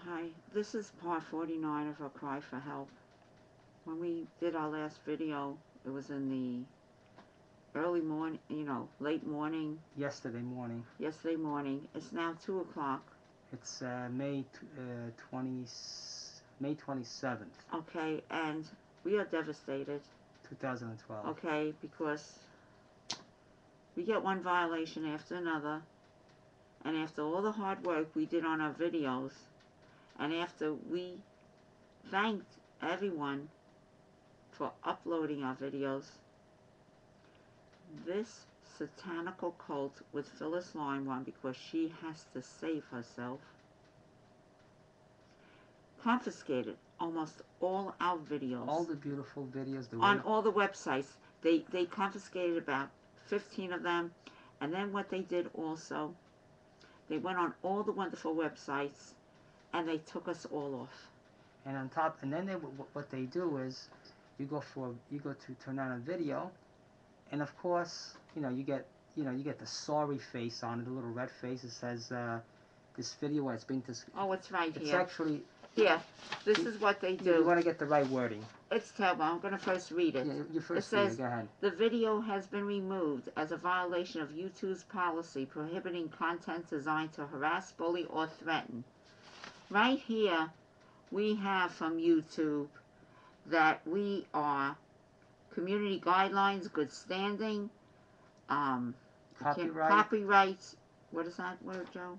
Hi, this is part 49 of our cry for help. When we did our last video, it was in the early morning, late morning. Yesterday morning. Yesterday morning. It's now 2 o'clock. It's May 27th. Okay, and we are devastated. 2012. Okay, because we get one violation after another, and after all the hard work we did on our videos, and after we thanked everyone for uploading our videos, this satanical cult with Phyllis Leinwand, because she has to save herself, confiscated almost all our videos. All the beautiful videos. On all the websites. They confiscated about 15 of them, and then what they did also, they went on all the wonderful websites, and they took us all off. And on top, and then what they do is, you go to turn on a video, and of course, you get the sorry face on it, the little red face. It says this video has been Oh, it's right it's here. actually here. This is what they do. You want to get the right wording. It's terrible. I'm going to first read it. Yeah, you first read it. Go ahead. The video has been removed as a violation of YouTube's policy prohibiting content designed to harass, bully, or threaten. Right here, we have from YouTube that we are community guidelines, good standing, copyrights. What is that word, Joe?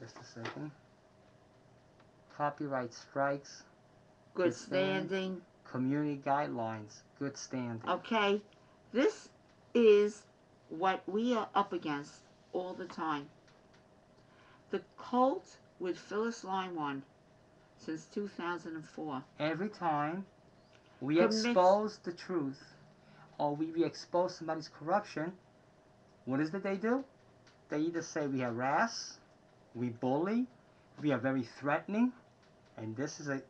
Just a second. Copyright strikes. Good standing. Community guidelines. Good standing. Okay, this is what we are up against all the time. The cult with Phyllis Leinwand since 2004. Every time we expose the truth, or we expose somebody's corruption, what is it they do? They either say we harass, we bully, we are very threatening, and this is a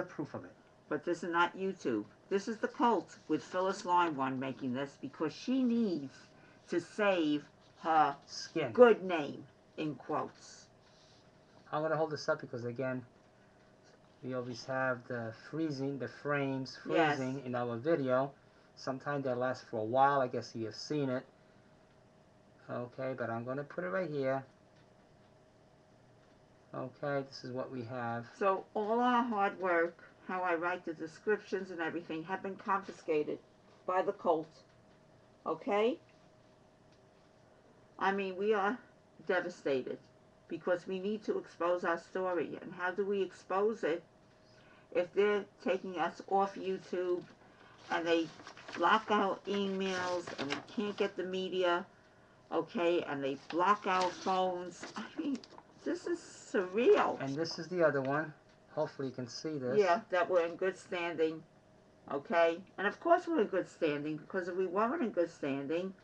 proof of it. But this is not YouTube. This is the cult with Phyllis Leinwand making this because she needs to save her skin. Good name, in quotes. I'm going to hold this up because, again, we always have the frames freezing in our video. Sometimes they last for a while. I guess you have seen it. Okay, but I'm going to put it right here. Okay, this is what we have. So all our hard work, how I write the descriptions and everything, have been confiscated by the cult. Okay? I mean, we are devastated because we need to expose our story. And how do we expose it? If they're taking us off YouTube and they block our emails and we can't get the media, okay, and they block our phones. I mean, this is surreal. And this is the other one. Hopefully you can see this. Yeah, that we're in good standing, okay? And of course we're in good standing, because if we weren't in good standing,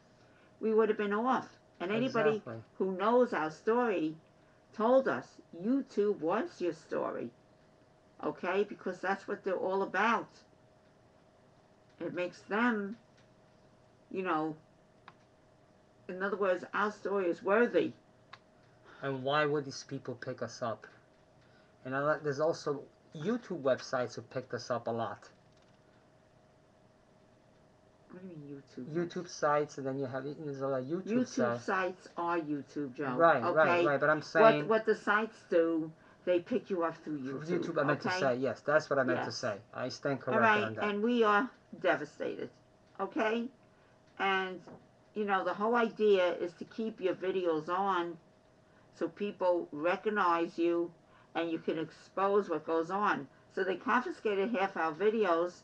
we would have been off. And anybody who knows our story told us YouTube was your story, okay? Because that's what they're all about. It makes them, in other words, our story is worthy. And why would these people pick us up? And there's also YouTube websites who picked us up a lot. What do you mean YouTube? YouTube sites, and then you have there's a lot of YouTube sites are YouTube, Joe. Right, okay? right. But I'm saying what the sites do, they pick you up through YouTube. YouTube, I meant to say, yes, that's what I meant to say. I stand corrected on that. All right, and we are devastated, okay? And the whole idea is to keep your videos on, so people recognize you, and you can expose what goes on. So they confiscated half our videos,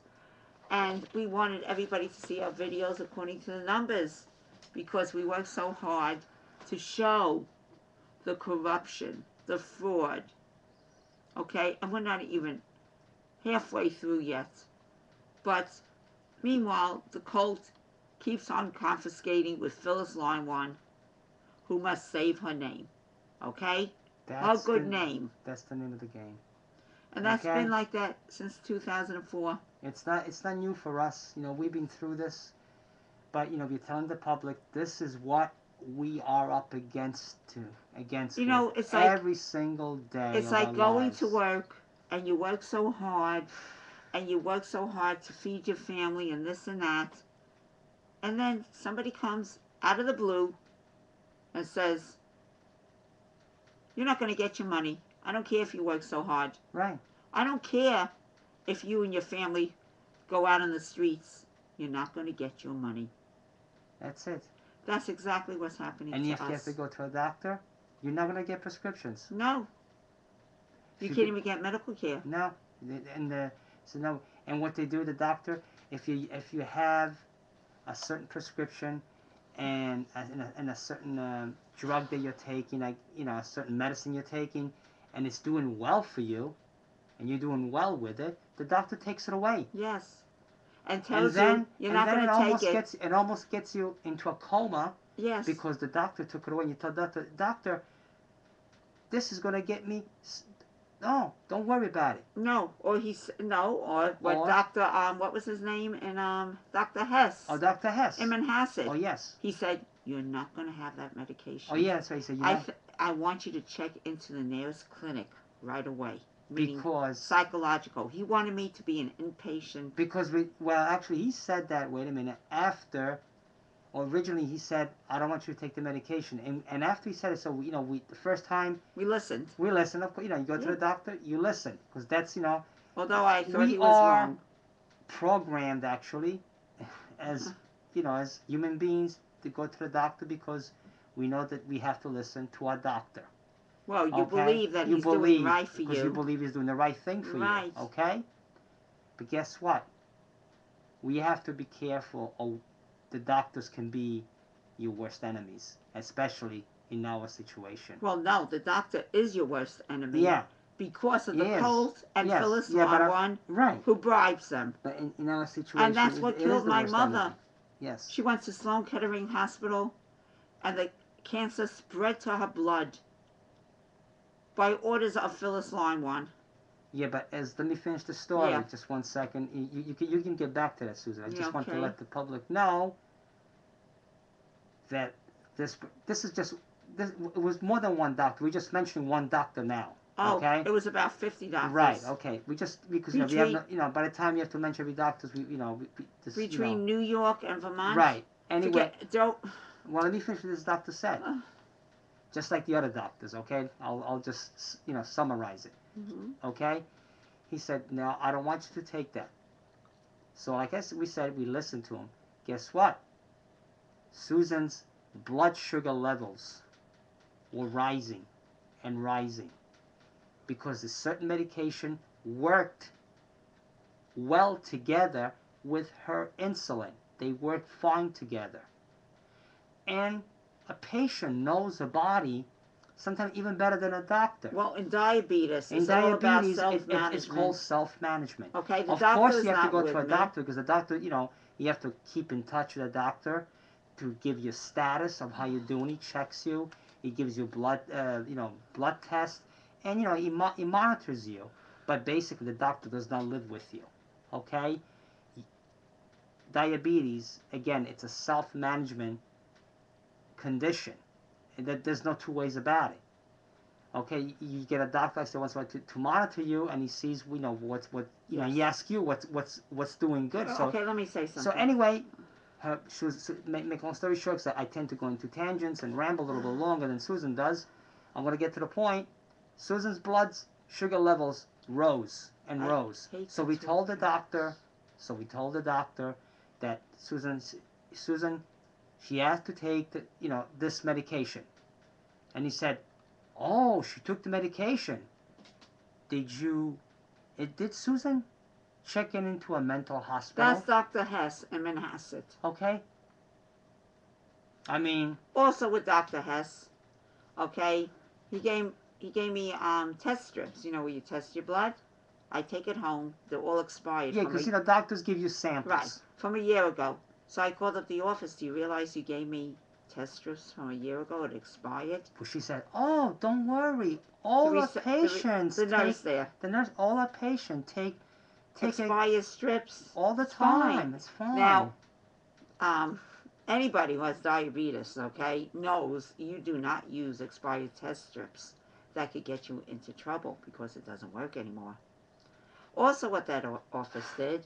and we wanted everybody to see our videos according to the numbers, because we worked so hard to show the corruption, the fraud, okay? And we're not even halfway through yet. But meanwhile, the cult keeps on confiscating with Phyllis Leinwand, who must save her name, okay? Her good name. That's the name of the game. And that's been like that since 2004. It's not new for us. We've been through this. But, we're telling the public, this is what we are up against You know, with it's like every single day it's of our like going lives. to work and you work so hard and you work so hard to feed your family and this and that, and then somebody comes out of the blue and says, "You're not going to get your money. I don't care if you work so hard. Right. I don't care if you and your family go out on the streets. You're not going to get your money." That's it. That's exactly what's happening And to if you have us. to go to a doctor, you're not going to get prescriptions. No. You can't even get medical care. No. And so no. And what they do, the doctor, if you have a certain prescription and a certain drug that you're taking, like a certain medicine you're taking, and it's doing well for you, and you're doing well with it, the doctor takes it away. Yes. And tells you you're not going to take it. It almost gets you into a coma. Yes. Because the doctor took it away. And you tell the doctor, this is going to get me. No, don't worry about it. No, or Doctor what was his name in Dr. Hess. Oh, Dr. Hess. In Manhasset. Oh, yes. He said you're not going to have that medication. Oh, yeah, that's what he said. I want you to check into the nearest clinic right away. Because psychological. He wanted me to be an inpatient. Because actually, he said that. Wait a minute. Originally he said, I don't want you to take the medication, and after he said it, so the first time we listened. Of course, you go to the doctor, you listen, because that's Although I thought he was wrong. Programmed actually, as as human beings, to go to the doctor because we know that we have to listen to our doctor. Well, you believe that he's doing right for you. Because you believe he's doing the right thing for you. Okay? But guess what? We have to be careful. The doctors can be your worst enemies, especially in our situation. Well, no, the doctor is your worst enemy. Yeah. Because of the cult and Phyllis Leinwand, who bribes them. But in our situation, and that's what killed my mother. Enemy. Yes. She went to Sloan Kettering Hospital, and the cancer spread to her blood by orders of Phyllis Leinwand. Yeah, but let me finish the story. Yeah. Just 1 second. You can get back to that, Susan. I just want to let the public know that this it was more than one doctor. We're just mentioning one doctor now. Oh, okay? It was about 50 doctors. Right. Okay. Because we have by the time you have to mention every doctor, between New York and Vermont. Right. Anyway. Well, let me finish what this doctor said. Just like the other doctors. Okay. I'll just summarize it. Mm-hmm. Okay. He said, "No, I don't want you to take that." So, like we said, we listened to him. Guess what? Susan's blood sugar levels were rising and rising because a certain medication worked well together with her insulin. They work fine together. And a patient knows the body sometimes even better than a doctor. Well, in diabetes, it's all about self-management. It's called self-management. Okay, of course you have to go to a doctor because the doctor, you have to keep in touch with the doctor to give you status of how you're doing. He checks you. He gives you blood tests, and he monitors you. But basically, the doctor does not live with you. Okay. Diabetes, again, it's a self-management condition. There's no two ways about it. Okay, you get a doctor like once to monitor you, and he sees he asks you what's doing good. So okay, let me say something. So anyway, make long story short, because I tend to go into tangents and ramble a little bit longer than Susan does. I'm going to get to the point. Susan's blood sugar levels rose and rose. So we told the doctor. That Susan, she has to take this medication, and he said, "Oh, she took the medication. Did Susan check into a mental hospital?" That's Dr. Hess in Manhasset. Okay. I mean. Also with Dr. Hess, okay, he gave me test strips. Where you test your blood. I take it home. They're all expired. Yeah, because doctors give you samples. Right, from a year ago. So I called up the office. Do you realize you gave me test strips from a year ago? It expired. Well, she said, "Oh, don't worry. All our patients the nurse there. The nurse, all our patients take expired strips all the time. It's fine." Now, Anybody who has diabetes, okay, knows you do not use expired test strips. That could get you into trouble because it doesn't work anymore. Also, what that office did,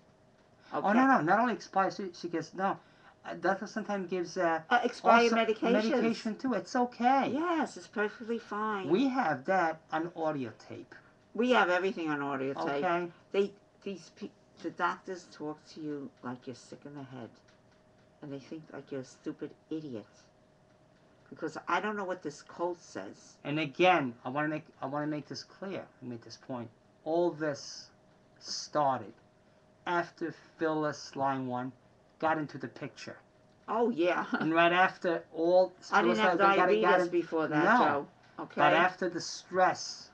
okay. Oh, no, not only expired, she gets, no. Doctor sometimes gives expired medication too. It's okay. Yes, it's perfectly fine. We have that on audio tape. We have everything on audio tape. Okay. The doctors talk to you like you're sick in the head, and they think like you're a stupid idiot. Because I don't know what this code says. And again, I want to make this clear. Make this point. All this started after Phyllis Leinwand got into the picture. Oh yeah. And right after all, I didn't have diabetes before that, no, Joe. Okay. But after the stress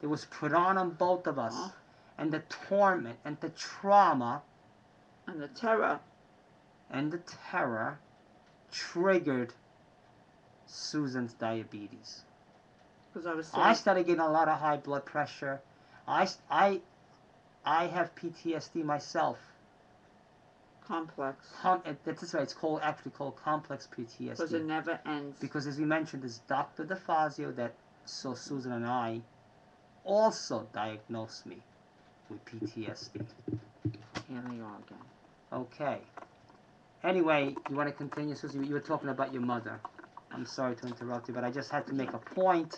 that was put on both of us, and the torment and the trauma, and the terror, triggered Susan's diabetes. Because I started getting a lot of high blood pressure. I have PTSD myself. Complex. That's right. It's actually called complex PTSD. Because it never ends. Because as we mentioned, this Dr. DeFazio that saw Susan and I also diagnosed me with PTSD. Here they are again. Okay. Anyway, you want to continue, Susan? You were talking about your mother. I'm sorry to interrupt you, but I just had to make a point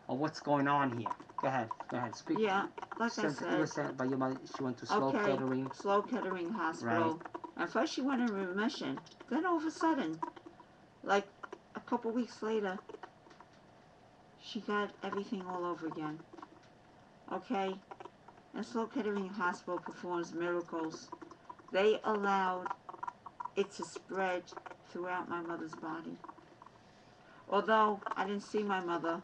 of what's going on here. Go ahead. Speak. Yeah, like I said. You were saying about your mother, she went to Slow Kettering. Slow Kettering Hospital. Right. At first she went in remission. Then all of a sudden, like a couple weeks later, she got everything all over again. Okay? And Slow Kettering Hospital performs miracles. They allowed it to spread throughout my mother's body. Although I didn't see my mother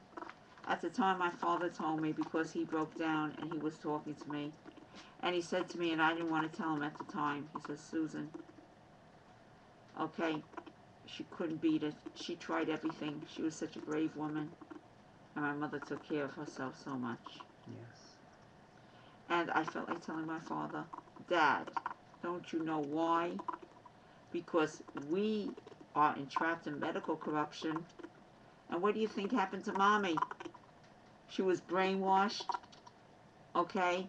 at the time, my father told me because he broke down and he was talking to me. And he said to me, and I didn't want to tell him at the time, he said, Susan, okay, she couldn't beat it. She tried everything. She was such a brave woman. And my mother took care of herself so much. Yes. And I felt like telling my father, Dad, don't you know why? Because we are entrapped in medical corruption. And what do you think happened to Mommy? She was brainwashed, okay?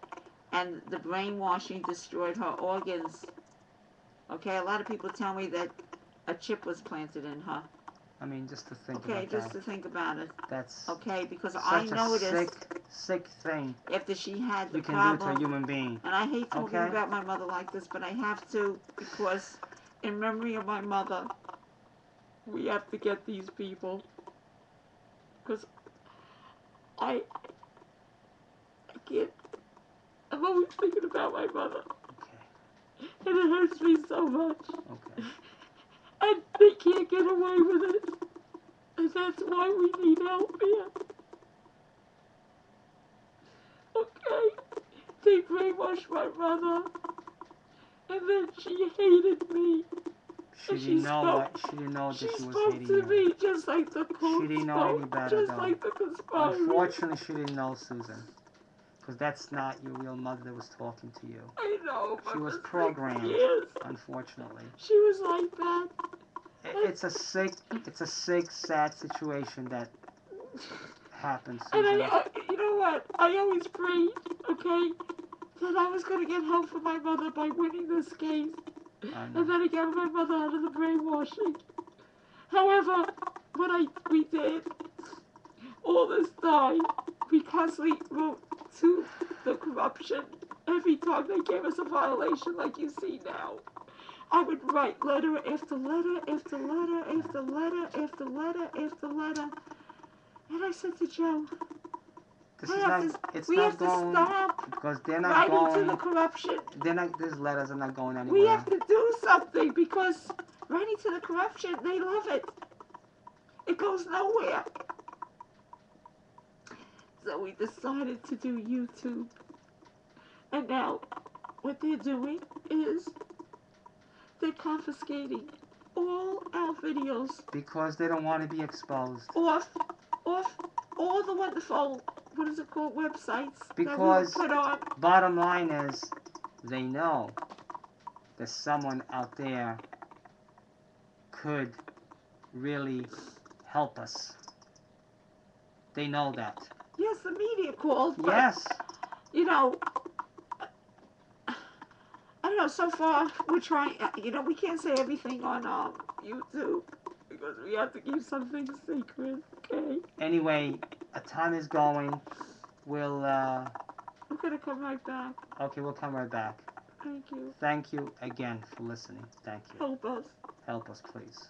And the brainwashing destroyed her organs. Okay, a lot of people tell me that a chip was planted in her. I mean, just to think about that. Okay, just to think about it. That's okay, because I noticed sick thing after she had the you can problem, do to a human being. And I hate talking about my mother like this, but I have to, because in memory of my mother, we have to get these people. Because I can't. I'm always thinking about my mother. Okay. And it hurts me so much. Okay. And they can't get away with it. And that's why we need help here. Okay? They brainwashed my mother. And then she hated me. She didn't know that she was hating you. She spoke to me just like the code She didn't know any better, just like the conspiracy. Unfortunately, she didn't know, Susan. Because that's not your real mother that was talking to you. I know, but she was programmed, unfortunately. She was like that. It's a sick, sad situation that happens, Susan. And you know what? I always prayed, okay, that I was going to get help for my mother by winning this case. And then I got my mother out of the brainwashing. However, what we did all this time, we constantly wrote to the corruption. Every time they gave us a violation like you see now, I would write letter after letter after letter after letter after letter after letter. And I said to Joe, we have to stop because they're not writing going to the corruption. These letters are not going anywhere. We have to do something because writing to the corruption, they love it. It goes nowhere. So we decided to do YouTube. And now what they're doing is they're confiscating all our videos. Because they don't want to be exposed. Off all the wonderful, what is it called, websites because that we put on. Bottom line is, they know there's someone out there could really help us. They know that. Yes, the media called, but, yes. You know, I don't know, so far we're trying, we can't say everything on YouTube because we have to keep some things secret, okay? Anyway, a time is going. We're gonna come right back. Okay, we'll come right back. Thank you. Thank you again for listening. Thank you. Help us. Help us, please.